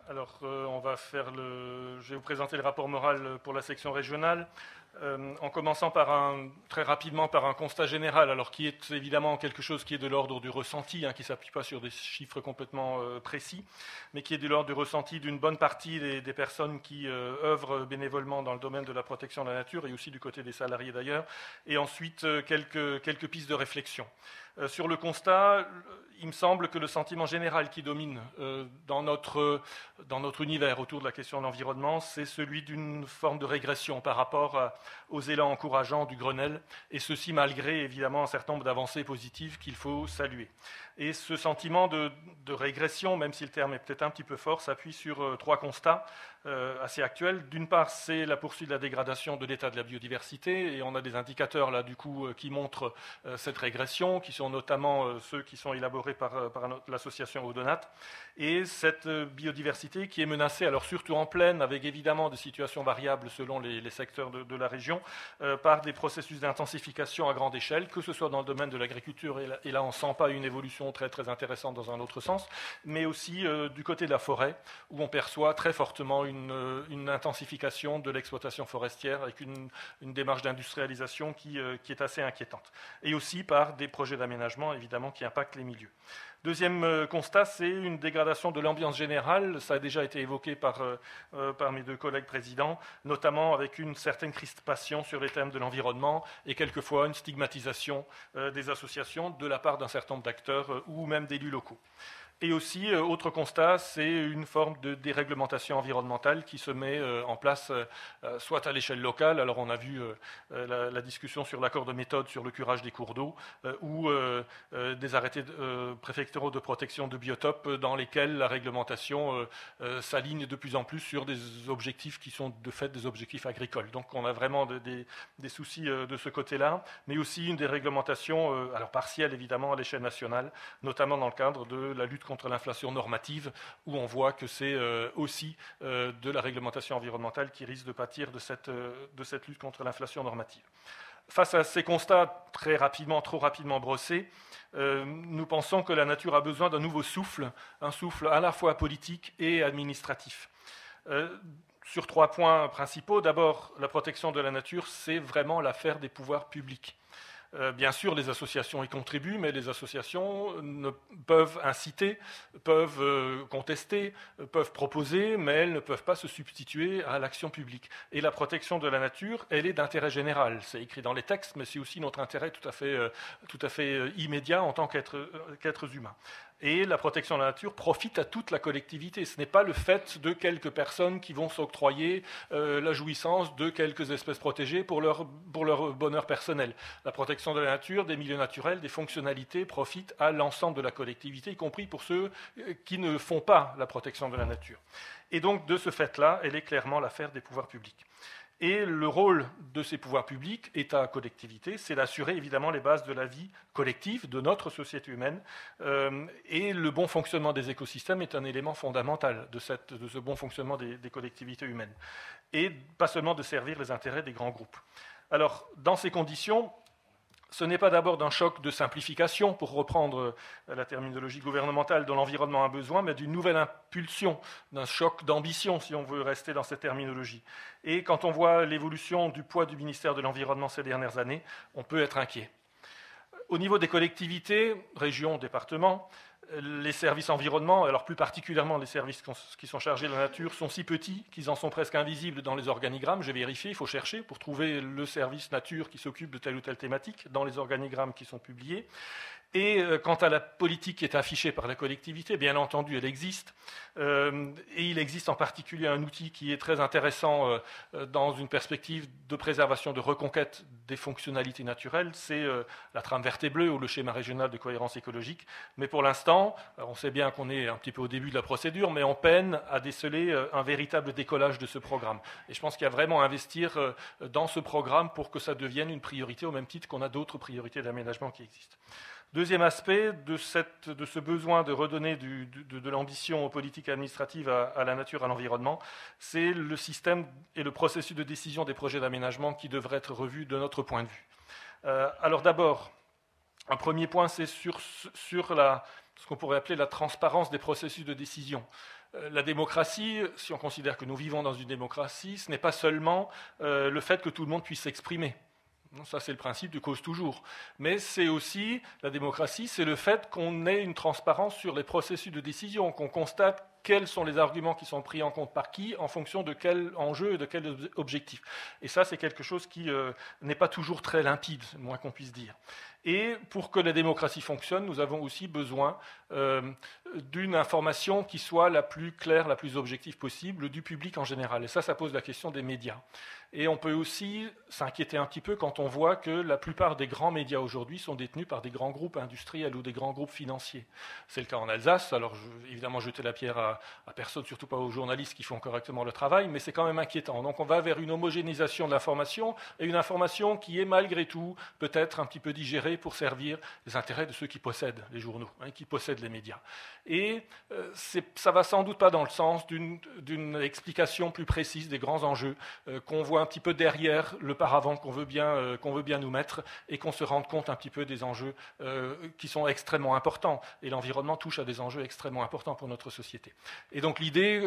Alors, je vais vous présenter le rapport moral pour la section régionale, en commençant très rapidement par un constat général, alors qui est évidemment quelque chose qui est de l'ordre du ressenti, qui ne s'appuie pas sur des chiffres complètement précis, mais qui est de l'ordre du ressenti d'une bonne partie des personnes qui œuvrent bénévolement dans le domaine de la protection de la nature, et aussi du côté des salariés d'ailleurs, et ensuite quelques pistes de réflexion. Sur le constat, il me semble que le sentiment général qui domine dans notre univers autour de la question de l'environnement, c'est celui d'une forme de régression par rapport aux élans encourageants du Grenelle, et ceci malgré évidemment un certain nombre d'avancées positives qu'il faut saluer. Et ce sentiment de régression, même si le terme est peut-être un petit peu fort, s'appuie sur trois constats assez actuels. D'une part, c'est la poursuite de la dégradation de l'état de la biodiversité, et on a des indicateurs là du coup qui montrent cette régression, qui sont notamment ceux qui sont élaborés par l'association Audonat. Et cette biodiversité qui est menacée, alors surtout en plaine, avec évidemment des situations variables selon les secteurs de la région, par des processus d'intensification à grande échelle, que ce soit dans le domaine de l'agriculture, et là on ne sent pas une évolution très, très intéressante dans un autre sens, mais aussi du côté de la forêt, où on perçoit très fortement une intensification de l'exploitation forestière, avec une démarche d'industrialisation qui est assez inquiétante. Et aussi par des projets d'aménagement, évidemment, qui impactent les milieux. Deuxième constat, c'est une dégradation de l'ambiance générale. Ça a déjà été évoqué par mes deux collègues présidents, notamment avec une certaine crispation sur les thèmes de l'environnement et quelquefois une stigmatisation des associations de la part d'un certain nombre d'acteurs ou même d'élus locaux. Et aussi, autre constat, c'est une forme de déréglementation environnementale qui se met en place soit à l'échelle locale, alors on a vu la discussion sur l'accord de méthode sur le curage des cours d'eau, ou des arrêtés préfectoraux de protection de biotopes dans lesquels la réglementation s'aligne de plus en plus sur des objectifs qui sont de fait des objectifs agricoles. Donc on a vraiment des soucis de ce côté-là, mais aussi une déréglementation, alors partielle évidemment à l'échelle nationale, notamment dans le cadre de la lutte contre l'inflation normative, où on voit que c'est aussi de la réglementation environnementale qui risque de pâtir de cette lutte contre l'inflation normative. Face à ces constats trop rapidement brossés, nous pensons que la nature a besoin d'un nouveau souffle, un souffle à la fois politique et administratif. Sur trois points principaux, d'abord, la protection de la nature, c'est vraiment l'affaire des pouvoirs publics. Bien sûr, les associations y contribuent, mais les associations peuvent inciter, peuvent contester, peuvent proposer, mais elles ne peuvent pas se substituer à l'action publique. Et la protection de la nature, elle est d'intérêt général. C'est écrit dans les textes, mais c'est aussi notre intérêt tout à fait immédiat en tant qu'êtres humains. Et la protection de la nature profite à toute la collectivité. Ce n'est pas le fait de quelques personnes qui vont s'octroyer la jouissance de quelques espèces protégées pour leur bonheur personnel. La protection de la nature, des milieux naturels, des fonctionnalités profitent à l'ensemble de la collectivité, y compris pour ceux qui ne font pas la protection de la nature. Et donc, de ce fait-là, elle est clairement l'affaire des pouvoirs publics. Et le rôle de ces pouvoirs publics, État, collectivité, c'est d'assurer évidemment les bases de la vie collective, de notre société humaine. Et le bon fonctionnement des écosystèmes est un élément fondamental de ce bon fonctionnement des collectivités humaines. Et pas seulement de servir les intérêts des grands groupes. Alors, dans ces conditions, ce n'est pas d'abord d'un choc de simplification, pour reprendre la terminologie gouvernementale dont l'environnement a besoin, mais d'une nouvelle impulsion, d'un choc d'ambition, si on veut rester dans cette terminologie. Et quand on voit l'évolution du poids du ministère de l'Environnement ces dernières années, on peut être inquiet. Au niveau des collectivités, régions, départements, les services environnement, alors plus particulièrement les services qui sont chargés de la nature, sont si petits qu'ils en sont presque invisibles dans les organigrammes. J'ai vérifié, il faut chercher pour trouver le service nature qui s'occupe de telle ou telle thématique dans les organigrammes qui sont publiés. Et quant à la politique qui est affichée par la collectivité, bien entendu, elle existe. Et il existe en particulier un outil qui est très intéressant dans une perspective de préservation, de reconquête des fonctionnalités naturelles, c'est la trame verte et bleue ou le schéma régional de cohérence écologique. Mais pour l'instant, on sait bien qu'on est un petit peu au début de la procédure, mais on peine à déceler un véritable décollage de ce programme. Et je pense qu'il y a vraiment à investir dans ce programme pour que ça devienne une priorité au même titre qu'on a d'autres priorités d'aménagement qui existent. Deuxième aspect de ce besoin de redonner de l'ambition aux politiques administratives à la nature, à l'environnement, c'est le système et le processus de décision des projets d'aménagement qui devraient être revus de notre point de vue. Alors d'abord, un premier point, c'est sur ce qu'on pourrait appeler la transparence des processus de décision. La démocratie, si on considère que nous vivons dans une démocratie, ce n'est pas seulement le fait que tout le monde puisse s'exprimer. Ça, c'est le principe du cause toujours. Mais c'est aussi, la démocratie, c'est le fait qu'on ait une transparence sur les processus de décision, qu'on constate quels sont les arguments qui sont pris en compte par qui, en fonction de quel enjeu et de quel objectif. Et ça, c'est quelque chose qui n'est pas toujours très limpide, moins qu'on puisse dire. Et pour que la démocratie fonctionne, nous avons aussi besoin d'une information qui soit la plus claire, la plus objective possible, du public en général. Et ça pose la question des médias. Et on peut aussi s'inquiéter un petit peu quand on voit que la plupart des grands médias aujourd'hui sont détenus par des grands groupes industriels ou des grands groupes financiers. C'est le cas en Alsace. Alors, évidemment, jeter la pierre à personne, surtout pas aux journalistes qui font correctement le travail, mais c'est quand même inquiétant. Donc, on va vers une homogénéisation de l'information et une information qui est malgré tout peut-être un petit peu digérée pour servir les intérêts de ceux qui possèdent les journaux, qui possèdent les médias. Et ça va sans doute pas dans le sens d'une explication plus précise des grands enjeux qu'on voit un petit peu derrière le paravent qu'on veut bien nous mettre et qu'on se rende compte un petit peu des enjeux qui sont extrêmement importants. Et l'environnement touche à des enjeux extrêmement importants pour notre société. Et donc l'idée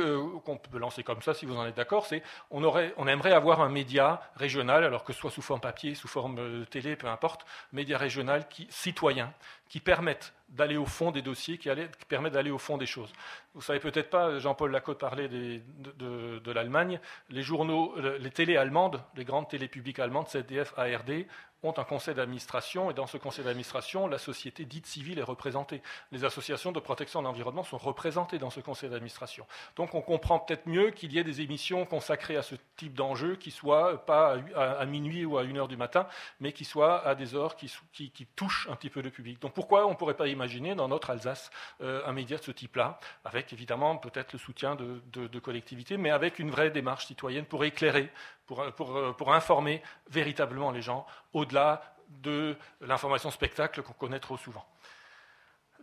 qu'on peut lancer comme ça, si vous en êtes d'accord, c'est on aimerait avoir un média régional, alors que ce soit sous forme papier, sous forme télé, peu importe, média régional citoyen, qui permettent d'aller au fond des dossiers, qui permettent d'aller au fond des choses. Vous ne savez peut-être pas, Jean-Paul Lacôte parlait de l'Allemagne, les journaux, les télés allemandes, les grandes télés publiques allemandes, ZDF, ARD, ont un conseil d'administration, et dans ce conseil d'administration, la société dite civile est représentée. Les associations de protection de l'environnement sont représentées dans ce conseil d'administration. Donc on comprend peut-être mieux qu'il y ait des émissions consacrées à ce type d'enjeu qui ne soient pas à minuit ou à 1h du matin, mais qui soient à des heures qui touchent un petit peu le public. Donc pourquoi on ne pourrait pas imaginer dans notre Alsace un média de ce type-là, avec évidemment peut-être le soutien de collectivités, mais avec une vraie démarche citoyenne pour éclairer, pour informer véritablement les gens, au-delà de l'information spectacle qu'on connaît trop souvent.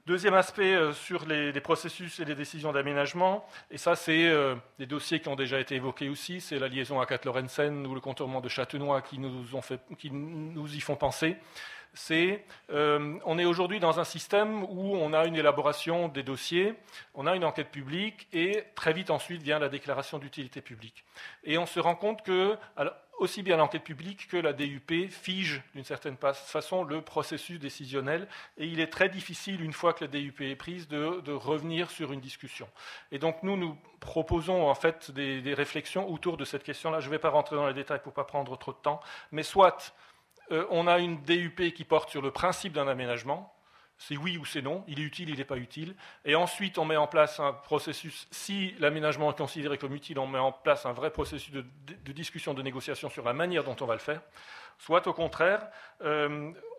Deuxième aspect sur les processus et les décisions d'aménagement, et ça c'est des dossiers qui ont déjà été évoqués aussi, c'est la liaison à Katt-Lorentzen ou le contournement de Châtenois qui nous y font penser. On est aujourd'hui dans un système où on a une élaboration des dossiers, on a une enquête publique et très vite ensuite vient la déclaration d'utilité publique. Et on se rend compte que aussi bien l'enquête publique que la DUP fige d'une certaine façon le processus décisionnel et il est très difficile, une fois que la DUP est prise, de revenir sur une discussion. Et donc nous proposons en fait des réflexions autour de cette question-là. Je ne vais pas rentrer dans les détails pour ne pas prendre trop de temps, mais soit on a une DUP qui porte sur le principe d'un aménagement, c'est oui ou c'est non, il est utile, il n'est pas utile, et ensuite on met en place un processus, si l'aménagement est considéré comme utile, on met en place un vrai processus de discussion, de négociation sur la manière dont on va le faire, soit au contraire,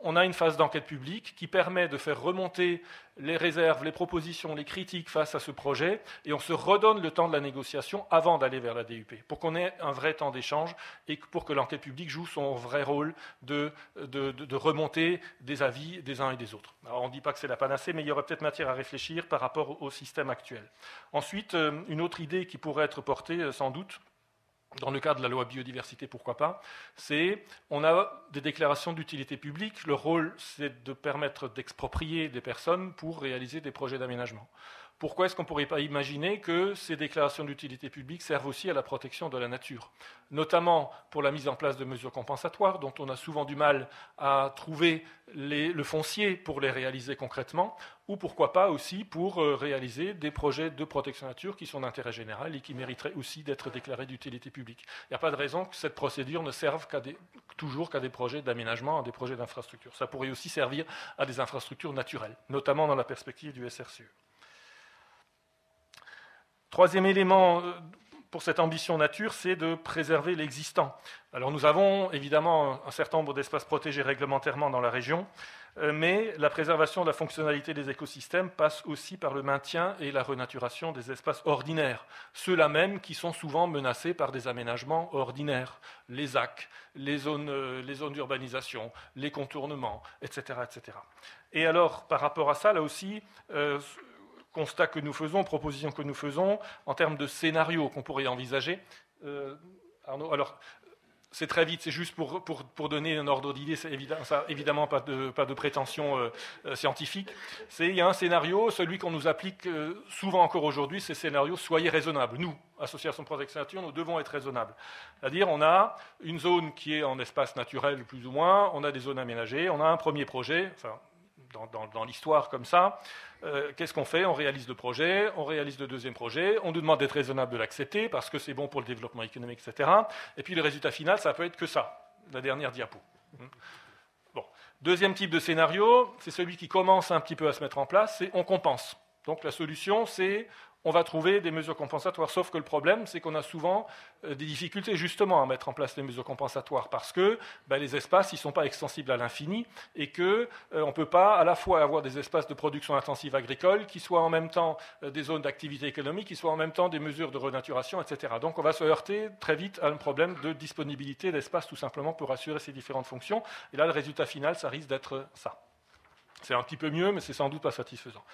on a une phase d'enquête publique qui permet de faire remonter les réserves, les propositions, les critiques face à ce projet, et on se redonne le temps de la négociation avant d'aller vers la DUP, pour qu'on ait un vrai temps d'échange et pour que l'enquête publique joue son vrai rôle de remonter des avis des uns et des autres. Alors on ne dit pas que c'est la panacée, mais il y aurait peut-être matière à réfléchir par rapport au système actuel. Ensuite, une autre idée qui pourrait être portée, sans doute, dans le cadre de la loi biodiversité, pourquoi pas, c'est on a des déclarations d'utilité publique. Le rôle, c'est de permettre d'exproprier des personnes pour réaliser des projets d'aménagement. Pourquoi est-ce qu'on ne pourrait pas imaginer que ces déclarations d'utilité publique servent aussi à la protection de la nature, notamment pour la mise en place de mesures compensatoires dont on a souvent du mal à trouver le foncier pour les réaliser concrètement, ou pourquoi pas aussi pour réaliser des projets de protection de la nature qui sont d'intérêt général et qui mériteraient aussi d'être déclarés d'utilité publique. Il n'y a pas de raison que cette procédure ne serve toujours qu'à des projets d'aménagement, à des projets d'infrastructure. Ça pourrait aussi servir à des infrastructures naturelles, notamment dans la perspective du SRCE. Troisième élément pour cette ambition nature, c'est de préserver l'existant. Alors nous avons évidemment un certain nombre d'espaces protégés réglementairement dans la région, mais la préservation de la fonctionnalité des écosystèmes passe aussi par le maintien et la renaturation des espaces ordinaires, ceux-là même qui sont souvent menacés par des aménagements ordinaires, les ZAC, les zones d'urbanisation, les contournements, etc., etc. Et alors, par rapport à ça, là aussi, constat que nous faisons, propositions que nous faisons, en termes de scénarios qu'on pourrait envisager. Arnaud, alors, c'est très vite, c'est juste pour donner un ordre d'idée, c'est évidemment pas de prétention scientifique. Il y a un scénario, celui qu'on nous applique souvent encore aujourd'hui, c'est le scénario « soyez raisonnables ». Nous, Association de protection nature, nous devons être raisonnables. C'est-à-dire, on a une zone qui est en espace naturel, plus ou moins, on a des zones aménagées, on a un premier projet, enfin, dans l'histoire comme ça. Qu'est-ce qu'on fait? On réalise le projet, on réalise le deuxième projet, on nous demande d'être raisonnable de l'accepter parce que c'est bon pour le développement économique, etc. Et puis le résultat final, ça peut être que ça, la dernière diapo. Bon. Deuxième type de scénario, c'est celui qui commence un petit peu à se mettre en place, c'est on compense. Donc la solution, c'est on va trouver des mesures compensatoires, sauf que le problème, c'est qu'on a souvent des difficultés justement à mettre en place les mesures compensatoires parce que les espaces, ils ne sont pas extensibles à l'infini et qu'on ne peut pas à la fois avoir des espaces de production intensive agricole qui soient en même temps des zones d'activité économique, qui soient en même temps des mesures de renaturation, etc. Donc on va se heurter très vite à un problème de disponibilité d'espace tout simplement pour assurer ces différentes fonctions. Et là, le résultat final, ça risque d'être ça. C'est un petit peu mieux, mais c'est sans doute pas satisfaisant.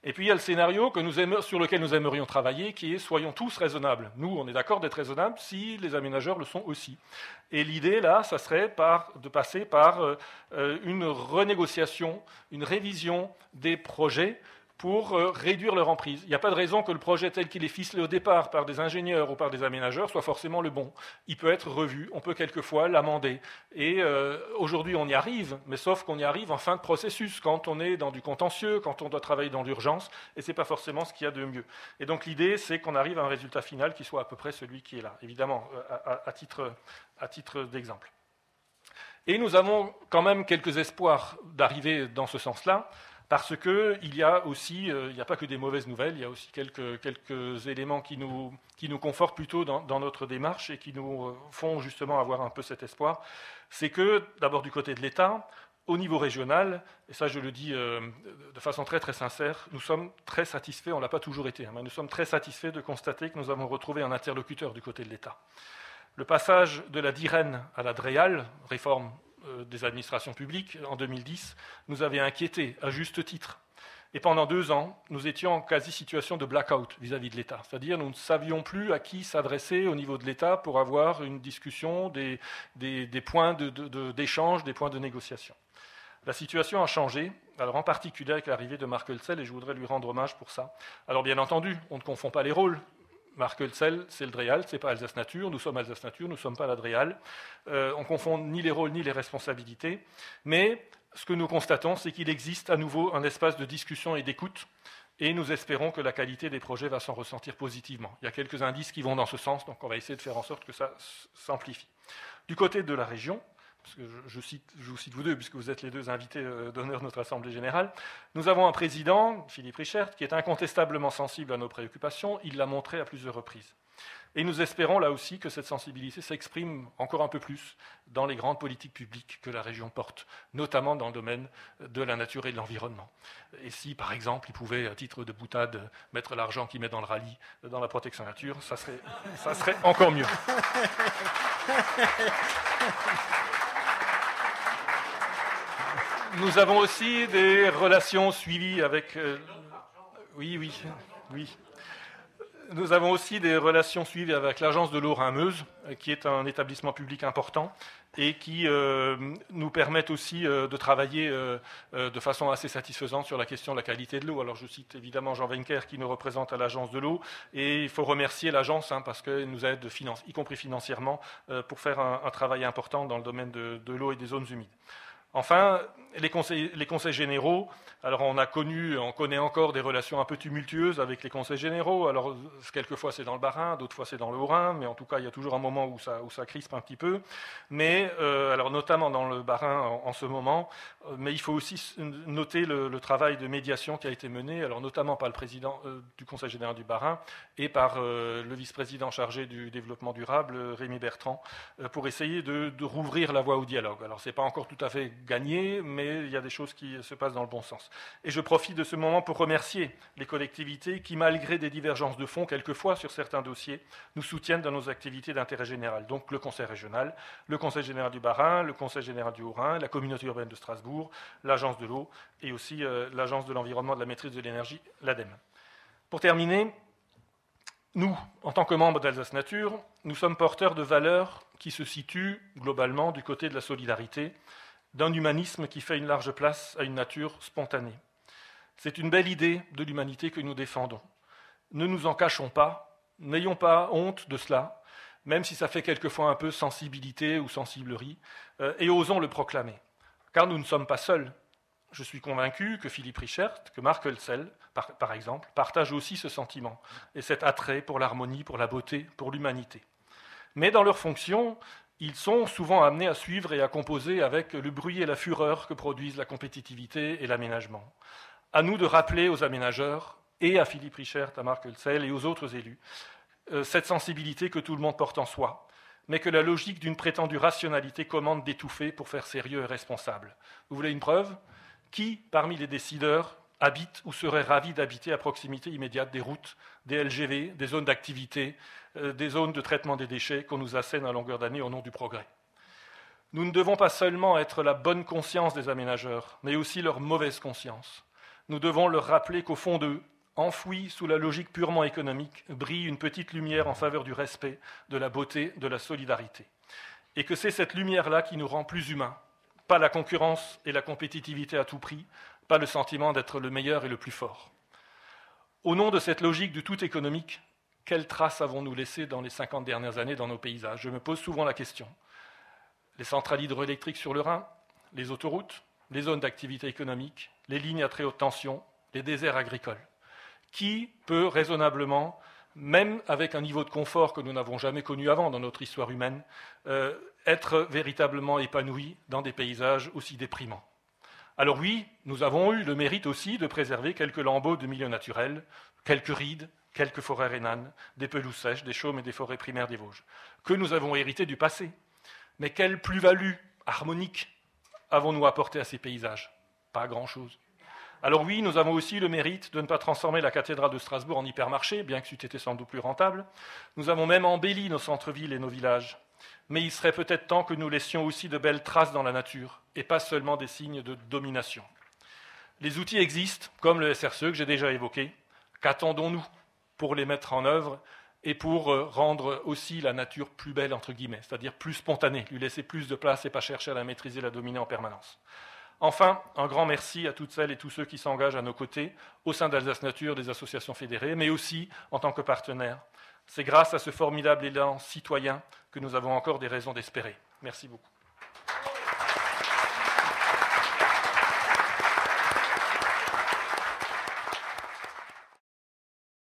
Et puis il y a le scénario sur lequel nous aimerions travailler, qui est soyons tous raisonnables. Nous, on est d'accord d'être raisonnables si les aménageurs le sont aussi. Et l'idée, là, ça serait de passer par une renégociation, une révision des projets pour réduire leur emprise. Il n'y a pas de raison que le projet tel qu'il est ficelé au départ par des ingénieurs ou par des aménageurs soit forcément le bon. Il peut être revu, on peut quelquefois l'amender. Et aujourd'hui, on y arrive, mais sauf qu'on y arrive en fin de processus, quand on est dans du contentieux, quand on doit travailler dans l'urgence, et ce n'est pas forcément ce qu'il y a de mieux. Et donc l'idée, c'est qu'on arrive à un résultat final qui soit à peu près celui qui est là, évidemment, à titre d'exemple. Et nous avons quand même quelques espoirs d'arriver dans ce sens-là, parce qu'il y a aussi, il n'y a pas que des mauvaises nouvelles, il y a aussi quelques éléments qui nous confortent plutôt dans notre démarche et qui nous font justement avoir un peu cet espoir. C'est que, d'abord du côté de l'État, au niveau régional, et ça je le dis de façon très très sincère, nous sommes très satisfaits, on ne l'a pas toujours été, mais nous sommes très satisfaits de constater que nous avons retrouvé un interlocuteur du côté de l'État. Le passage de la DIREN à la DREAL, réforme des administrations publiques en 2010, nous avait inquiétés à juste titre. Et pendant 2 ans, nous étions en quasi-situation de blackout vis-à-vis de l'État. C'est-à-dire nous ne savions plus à qui s'adresser au niveau de l'État pour avoir une discussion, des points d'échange, des points de négociation. La situation a changé, alors en particulier avec l'arrivée de Marc Hölzel, et je voudrais lui rendre hommage pour ça. Alors bien entendu, on ne confond pas les rôles. Marc Hölzel, c'est le DREAL, ce n'est pas Alsace Nature, nous sommes Alsace Nature, nous ne sommes pas la DREAL. On ne confond ni les rôles ni les responsabilités, mais ce que nous constatons, c'est qu'il existe à nouveau un espace de discussion et d'écoute, et nous espérons que la qualité des projets va s'en ressentir positivement. Il y a quelques indices qui vont dans ce sens, donc on va essayer de faire en sorte que ça s'amplifie. Du côté de la région, parce que je vous cite vous deux, puisque vous êtes les deux invités d'honneur de notre Assemblée générale, nous avons un président, Philippe Richert, qui est incontestablement sensible à nos préoccupations. Il l'a montré à plusieurs reprises. Et nous espérons là aussi que cette sensibilité s'exprime encore un peu plus dans les grandes politiques publiques que la région porte, notamment dans le domaine de la nature et de l'environnement. Et si, par exemple, il pouvait, à titre de boutade, mettre l'argent qu'il met dans le rallye, dans la protection nature, ça serait encore mieux. Nous avons aussi des relations suivies avec... Oui. Nous avons aussi des relations suivies avec l'Agence de l'eau Rhin-Meuse, qui est un établissement public important et qui nous permettent aussi de travailler de façon assez satisfaisante sur la question de la qualité de l'eau. Alors je cite évidemment Jean Wenker qui nous représente à l'Agence de l'eau, et il faut remercier l'agence parce qu'elle nous aide, y compris financièrement, pour faire un travail important dans le domaine de l'eau et des zones humides. Enfin, les conseils généraux, alors on connaît encore des relations un peu tumultueuses avec les conseils généraux. Alors quelquefois c'est dans le Bas-Rhin, d'autres fois c'est dans le Haut-Rhin, mais en tout cas il y a toujours un moment où ça crispe un petit peu. Mais alors notamment dans le Bas-Rhin en ce moment, mais il faut aussi noter le travail de médiation qui a été mené, alors notamment par le président du Conseil général du Bas-Rhin et par le vice-président chargé du développement durable, Rémi Bertrand, pour essayer de rouvrir la voie au dialogue. Alors c'est pas encore tout à fait gagné, mais il y a des choses qui se passent dans le bon sens. Et je profite de ce moment pour remercier les collectivités qui, malgré des divergences de fond, quelquefois sur certains dossiers, nous soutiennent dans nos activités d'intérêt général. Donc le Conseil régional, le Conseil général du Bas-Rhin, le Conseil général du Haut-Rhin, la communauté urbaine de Strasbourg, l'Agence de l'eau et aussi l'Agence de l'environnement et de la maîtrise de l'énergie, l'ADEME. Pour terminer, nous, en tant que membres d'Alsace Nature, nous sommes porteurs de valeurs qui se situe globalement du côté de la solidarité, d'un humanisme qui fait une large place à une nature spontanée. C'est une belle idée de l'humanité que nous défendons. Ne nous en cachons pas, n'ayons pas honte de cela, même si ça fait quelquefois un peu sensibilité ou sensiblerie, et osons le proclamer. Car nous ne sommes pas seuls. Je suis convaincu que Philippe Richert, que Marc Hölzel, par exemple, partagent aussi ce sentiment et cet attrait pour l'harmonie, pour la beauté, pour l'humanité. Mais dans leurs fonctions, ils sont souvent amenés à suivre et à composer avec le bruit et la fureur que produisent la compétitivité et l'aménagement. À nous de rappeler aux aménageurs, et à Philippe Richert, à Marc Hölzel et aux autres élus, cette sensibilité que tout le monde porte en soi, mais que la logique d'une prétendue rationalité commande d'étouffer pour faire sérieux et responsable. Vous voulez une preuve ? Qui, parmi les décideurs, habite ou serait ravi d'habiter à proximité immédiate des routes, des LGV, des zones d'activité, des zones de traitement des déchets qu'on nous assène à longueur d'année au nom du progrès ? Nous ne devons pas seulement être la bonne conscience des aménageurs, mais aussi leur mauvaise conscience. Nous devons leur rappeler qu'au fond d'eux, enfouie sous la logique purement économique, brille une petite lumière en faveur du respect, de la beauté, de la solidarité. Et que c'est cette lumière-là qui nous rend plus humains, pas la concurrence et la compétitivité à tout prix, pas le sentiment d'être le meilleur et le plus fort. Au nom de cette logique du tout économique, quelles traces avons-nous laissées dans les 50 dernières années dans nos paysages ? Je me pose souvent la question. Les centrales hydroélectriques sur le Rhin, les autoroutes, les zones d'activité économique, les lignes à très haute tension, les déserts agricoles. Qui peut raisonnablement, même avec un niveau de confort que nous n'avons jamais connu avant dans notre histoire humaine, être véritablement épanoui dans des paysages aussi déprimants? Alors oui, nous avons eu le mérite aussi de préserver quelques lambeaux de milieux naturels, quelques rides, quelques forêts rhénanes, des pelouses sèches, des chaumes et des forêts primaires des Vosges, que nous avons hérité du passé. Mais quelle plus-value harmonique avons-nous apporté à ces paysages? Pas grand-chose. Alors oui, nous avons aussi le mérite de ne pas transformer la cathédrale de Strasbourg en hypermarché, bien que c'eût été sans doute plus rentable. Nous avons même embelli nos centres-villes et nos villages. Mais il serait peut-être temps que nous laissions aussi de belles traces dans la nature, et pas seulement des signes de domination. Les outils existent, comme le SRCE que j'ai déjà évoqué. Qu'attendons-nous pour les mettre en œuvre et pour rendre aussi la nature plus belle, entre guillemets, c'est-à-dire plus spontanée, lui laisser plus de place et pas chercher à la maîtriser, la dominer en permanence. Enfin, un grand merci à toutes celles et tous ceux qui s'engagent à nos côtés, au sein d'Alsace Nature, des associations fédérées, mais aussi en tant que partenaires. C'est grâce à ce formidable élan citoyen que nous avons encore des raisons d'espérer. Merci beaucoup.